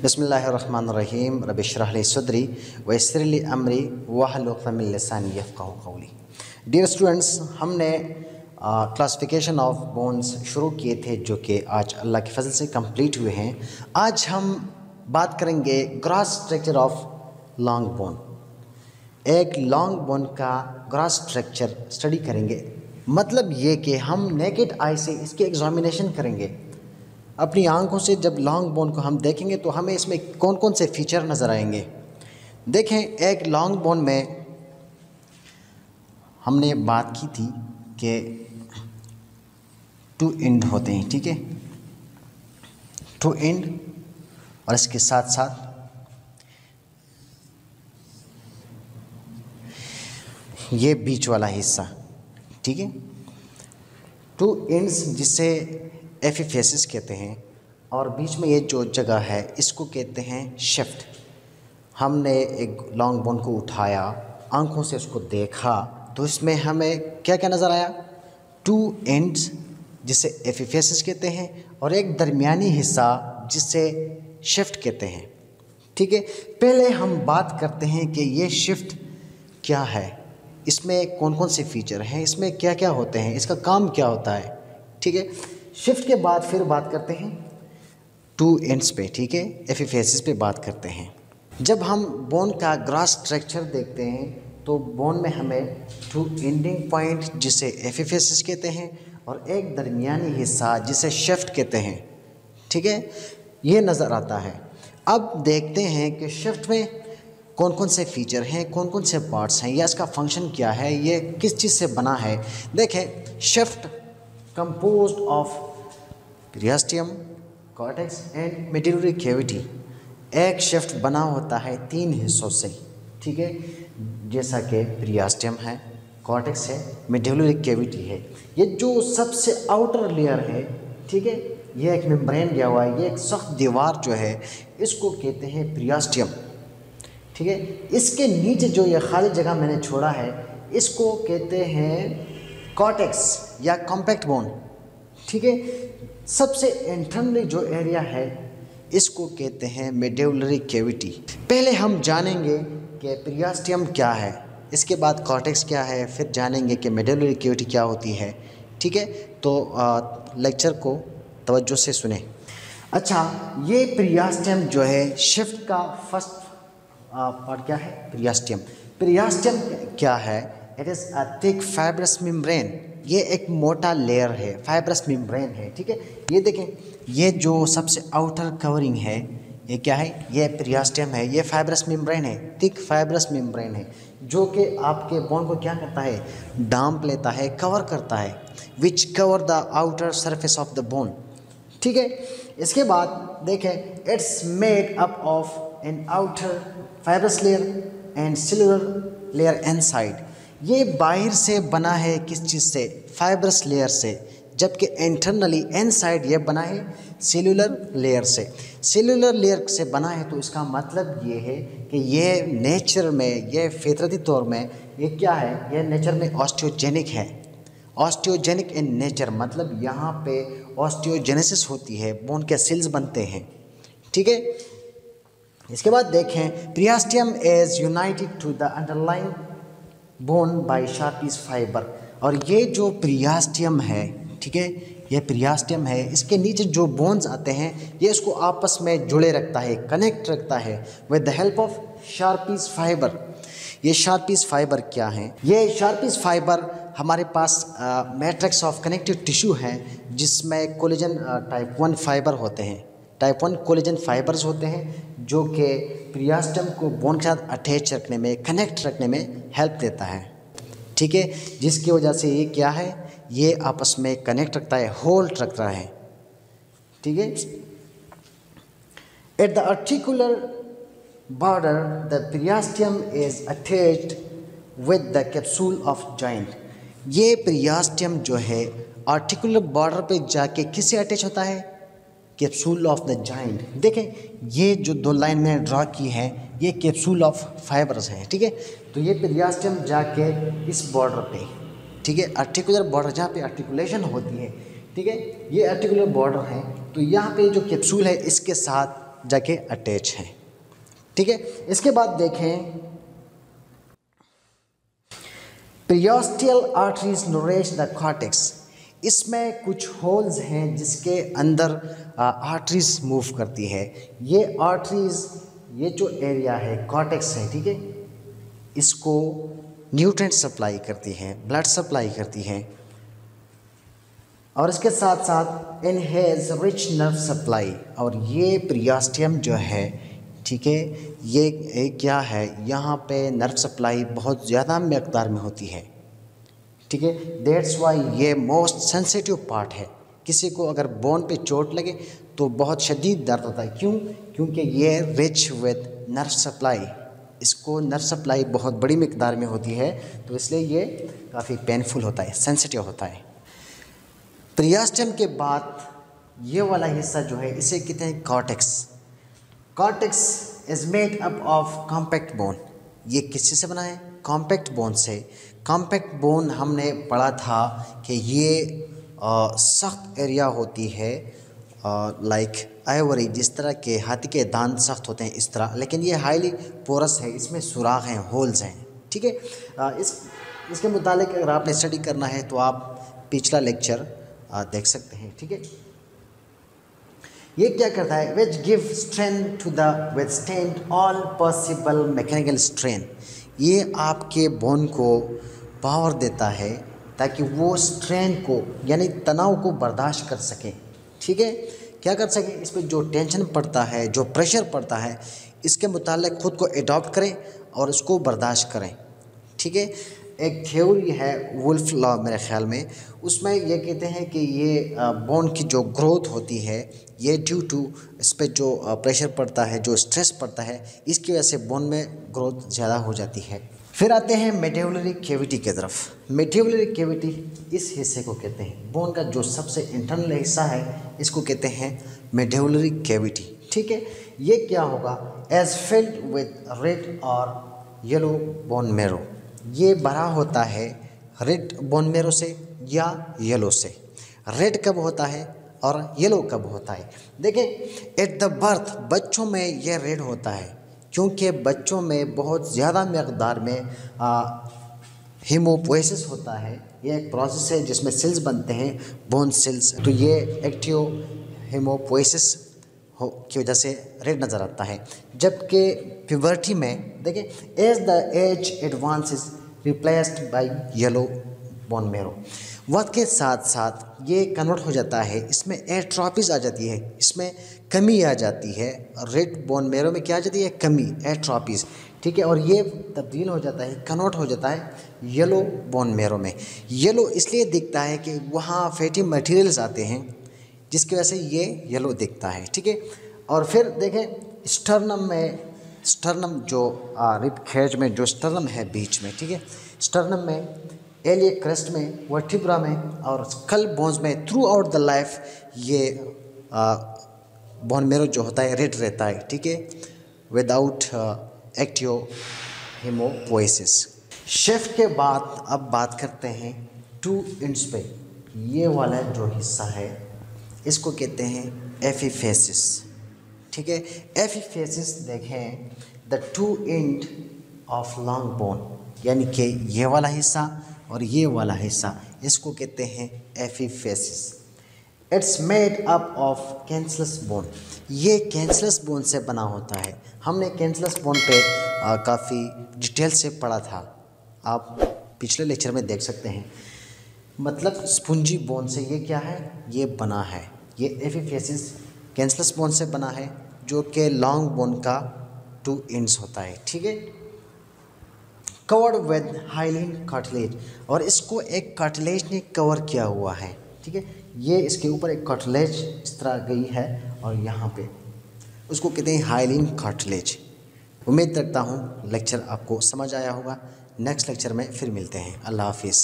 बिस्मिल्लाहिर्रहमानिर्रहीम रब्बि इश्रह ली सदरी व यस्सिर ली अमरी वहलुल उक़दतम मिन लिसानी यफ़क़हू क़ौली। डियर स्टूडेंट्स, हमने क्लासिफिकेशन ऑफ बोन्स शुरू किए थे जो कि आज अल्लाह के फजल से कंप्लीट हुए हैं। आज हम बात करेंगे gross structure of long bone. एक लॉन्ग बोन का ग्रॉस स्ट्रक्चर स्टडी करेंगे, मतलब ये कि हम नेकेड आई से इसके एग्जामिनेशन करेंगे। अपनी आंखों से जब लॉन्ग बोन को हम देखेंगे तो हमें इसमें कौन कौन से फीचर नज़र आएंगे। देखें, एक लॉन्ग बोन में हमने बात की थी कि 2 एंड होते हैं, ठीक है, 2 एंड, और इसके साथ साथ ये बीच वाला हिस्सा, ठीक है, 2 एंड्स जिसे एफिफेसिस कहते हैं, और बीच में ये जो जगह है इसको कहते हैं शेफ्ट। हमने एक लॉन्ग बोन को उठाया, आंखों से उसको देखा तो इसमें हमें क्या क्या नज़र आया? 2 एंड्स जिसे एफिफेसिस कहते हैं और एक दरमियानी हिस्सा जिसे शेफ्ट कहते हैं, ठीक है। पहले हम बात करते हैं कि ये शेफ्ट क्या है, इसमें कौन कौन से फीचर हैं, इसमें क्या क्या होते हैं, इसका काम क्या होता है, ठीक है। शिफ्ट के बाद फिर बात करते हैं 2 एंड्स पे, ठीक है, एफिफेसिस पे बात करते हैं। जब हम बोन का ग्रॉस स्ट्रक्चर देखते हैं तो बोन में हमें 2 एंडिंग पॉइंट जिसे एफिफेसिस कहते हैं और एक दरमियानी हिस्सा जिसे शेफ्ट कहते हैं, ठीक है, ये नज़र आता है। अब देखते हैं कि शेफ्ट में कौन कौन से फीचर हैं, कौन कौन से पार्ट्स हैं, या इसका फंक्शन क्या है, ये किस चीज़ से बना है। देखें, शेफ्ट composed of periosteum, cortex and medullary cavity। एक शेफ्ट बना होता है 3 हिस्सों से, ठीक है, जैसा कि पेरियास्टियम है, कॉर्टेक्स है, मेडुलरी कैविटी है। ये जो सबसे आउटर लेयर है, ठीक है, ये एक मेम्ब्रेन दिया हुआ है, ये एक सख्त दीवार जो है इसको कहते हैं पेरियास्टियम, ठीक है। इसके नीचे जो ये खाली जगह मैंने छोड़ा है इसको कहते हैं कॉर्टेक्स या कॉम्पैक्ट बोन, ठीक है। सबसे इंटरनली जो एरिया है इसको कहते हैं मेडुलरी कैविटी। पहले हम जानेंगे कि पेरियास्टियम क्या है, इसके बाद कॉर्टेक्स क्या है, फिर जानेंगे कि मेडुलरी कैविटी क्या होती है, ठीक है। तो लेक्चर को तवज्जो से सुने। अच्छा, ये पेरियास्टियम जो है शेफ्ट का फर्स्ट पार्ट क्या है? पेरियास्टियम। पेरियास्टियम क्या है? It is a thick fibrous membrane. ये एक मोटा लेयर है, फाइब्रस मेम्ब्रेन है, ठीक है। ये देखें, ये जो सबसे आउटर कवरिंग है ये क्या है? ये पेरियास्टियम है, ये फाइब्रस मेम्ब्रेन है, थिक फाइब्रस मेम्ब्रेन है, जो कि आपके बोन को क्या करता है? डांप लेता है, कवर करता है, which cover the outer surface of the bone, ठीक है। इसके बाद देखें, it's made up of an outer fibrous layer and cellular layer inside. ये बाहर से बना है किस चीज़ से? फाइब्रस लेयर से, जबकि इंटरनली इनसाइड ये बना है सेलुलर लेयर से। सेलुलर लेयर से बना है तो इसका मतलब ये है कि ये नेचर में, ये फितरती तौर में ये क्या है? ये नेचर में ऑस्टियोजेनिक है। ऑस्टियोजेनिक इन नेचर मतलब यहाँ पे ऑस्टियोजेनेसिस होती है, बोन के सेल्स बनते हैं, ठीक है। इसके बाद देखें, periosteum is united to the underlying bone by Sharpey's fibre. और ये जो पेरियास्टियम है, ठीक है, ये पेरियास्टियम है, इसके नीचे जो बोन्स आते हैं ये इसको आपस में जुड़े रखता है, कनेक्ट रखता है with the help of Sharpey's fibre. ये शार्पीज फाइबर क्या हैं? ये शार्पीज फाइबर हमारे पास मैट्रिक्स ऑफ कनेक्टिव टिश्यू है जिसमें कोलेजन टाइप 1 फाइबर होते हैं, टाइप 1 कोलेजन फाइबर्स होते हैं जो कि पेरियास्टियम को बोन के साथ अटैच रखने में, कनेक्ट रखने में हेल्प देता है, ठीक है, जिसकी वजह से ये क्या है? ये आपस में कनेक्ट रखता है, होल्ड रखता है, ठीक है। At the articular border the periosteum is attached with the capsule of joint. ये पेरियास्टियम जो है आर्टिकुलर बॉर्डर पे जाके किससे अटैच होता है? Capsule of the joint. देखें, ये जो 2 लाइन मैंने ड्रा की है ये कैप्सूल ऑफ फाइबर्स है, ठीक है। तो ये पेरियास्टियम जाके इस बॉर्डर पे, ठीक है, आर्टिकुलर बॉर्डर जहाँ पे आर्टिकुलेशन होती है, ठीक है, ये आर्टिकुलर बॉर्डर है, तो यहाँ पे जो कैप्सूल है इसके साथ जाके अटैच हैं। ठीक है, इसके बाद देखें periosteal arteries nourish the cortex. इसमें कुछ होल्स हैं जिसके अंदर आर्टरीज मूव करती है। ये आर्टरीज, ये जो एरिया है कॉर्टेक्स है, ठीक है, इसको न्यूट्रिएंट सप्लाई करती हैं, ब्लड सप्लाई करती हैं, और इसके साथ साथ इन हैज़ रिच नर्व सप्लाई। और ये पेरियोस्टियम जो है, ठीक है, ये क्या है, यहाँ पे नर्व सप्लाई बहुत ज़्यादा मकदार में होती है। ठीक है, दैट्स वाई ये मोस्ट सेंसिटिव पार्ट है। किसी को अगर बोन पे चोट लगे तो बहुत शदीद दर्द होता है। क्यों? क्योंकि ये रिच विद नर्व सप्लाई, इसको नर्व सप्लाई बहुत बड़ी मकदार में होती है, तो इसलिए ये काफ़ी पेनफुल होता है, सेंसिटिव होता है। पेरियोस्टियम के बाद ये वाला हिस्सा जो है इसे कहते हैं cortex. Cortex is made up of compact bone. ये किससे से बना है? कॉम्पैक्ट बोन से। कॉम्पैक्ट बोन हमने पढ़ा था कि ये सख्त एरिया होती है, लाइक आइवरी, जिस तरह के हाथी के दांत सख्त होते हैं इस तरह, लेकिन ये हाईली पोरस है, इसमें सुराख हैं, होल्स हैं। ठीक है, इसके मुतालिक अगर आपने स्टडी करना है तो आप पिछला लेक्चर देख सकते हैं। ठीक है, ये क्या करता है? Which give strength to the withstand all possible mechanical strain. ये आपके बोन को पावर देता है ताकि वो स्ट्रेन को, यानी तनाव को बर्दाश्त कर सके। ठीक है, क्या कर सके? इस पर जो टेंशन पड़ता है, जो प्रेशर पड़ता है, इसके मुतालिक ख़ुद को एडॉप्ट करें और उसको बर्दाश्त करें। ठीक है, एक थ्योरी है वुल्फ लॉ मेरे ख्याल में, उसमें ये कहते हैं कि ये बोन की जो ग्रोथ होती है ये ड्यू टू इस पर जो प्रेशर पड़ता है, जो स्ट्रेस पड़ता है, इसकी वजह से बोन में ग्रोथ ज़्यादा हो जाती है। फिर आते हैं मेडिवलरी कैविटी की तरफ। मेडिवलरी कैविटी इस हिस्से को कहते हैं, बोन का जो सबसे इंटरनल हिस्सा है इसको कहते हैं मेडिवलरी कैविटी। ठीक है, ये क्या होगा? एज फिल्ड विद रेड और येलो बोन मैरो। ये भरा होता है रेड बोन मैरो से या येलो से। रेड कब होता है और येलो कब होता है? देखें, एट द बर्थ बच्चों में ये रेड होता है, क्योंकि बच्चों में बहुत ज़्यादा मकदार में हीमोपोएसिस होता है। ये एक प्रोसेस है जिसमें सेल्स बनते हैं, बोन सेल्स, तो ये एक्टिव हीमोपोएसिस की वजह से रेड नज़र आता है। जबकि प्यूबर्टी में देखें, as the age advances replaced by yellow bone marrow. वक्त के साथ साथ ये कन्वर्ट हो जाता है, इसमें एट्रोफीज आ जाती है, इसमें कमी आ जाती है। रेड बोन मैरो में क्या आ जाती है? कमी, एट्रोफीज। ठीक है, और ये तब्दील हो जाता है, कन्वर्ट हो जाता है येलो बोन मैरो में। येलो इसलिए दिखता है कि वहाँ फैटी मटेरियल्स आते हैं, जिसकी वजह से ये येलो दिखता है। ठीक है, और फिर देखें स्टर्नम में, स्टर्नम जो रिब खैज में जो स्टर्नम है बीच में, ठीक है, स्टर्नम में, एलियक क्रेस्ट में, वर्टिब्रा में और स्कल बोन्स में थ्रू आउट द लाइफ ये बोन मैरो जो होता है रेड रहता है। ठीक है, विदाउट एक्टिव हीमोपोएसिस। शेफ्ट के बाद अब बात करते हैं 2 एंड्स पे। ये वाला जो हिस्सा है इसको कहते हैं एपिफेसिस। ठीक है, एपिफेसिस देखें the 2 end of long bone, यानी कि ये वाला हिस्सा और ये वाला हिस्सा, इसको कहते हैं epiphysis. It's made up of cancellous bone. ये कैंसलस बोन से बना होता है। हमने कैंसलस बोन पे काफ़ी डिटेल से पढ़ा था, आप पिछले लेक्चर में देख सकते हैं। मतलब स्पंजी बोन से ये क्या है? ये बना है। ये एपिफेसिस कैंसलस बोन से बना है, जो कि लॉन्ग बोन का 2 एंड्स होता है। ठीक है, कवर्ड विद हाइलिन कार्टिलेज, और इसको एक कार्टिलेज ने कवर किया हुआ है। ठीक है, ये इसके ऊपर एक कार्टिलेज इस तरह गई है और यहाँ पे उसको कहते हैं हाइलिन कार्टिलेज। उम्मीद करता हूँ लेक्चर आपको समझ आया होगा। नेक्स्ट लेक्चर में फिर मिलते हैं। अल्लाह हाफिज़।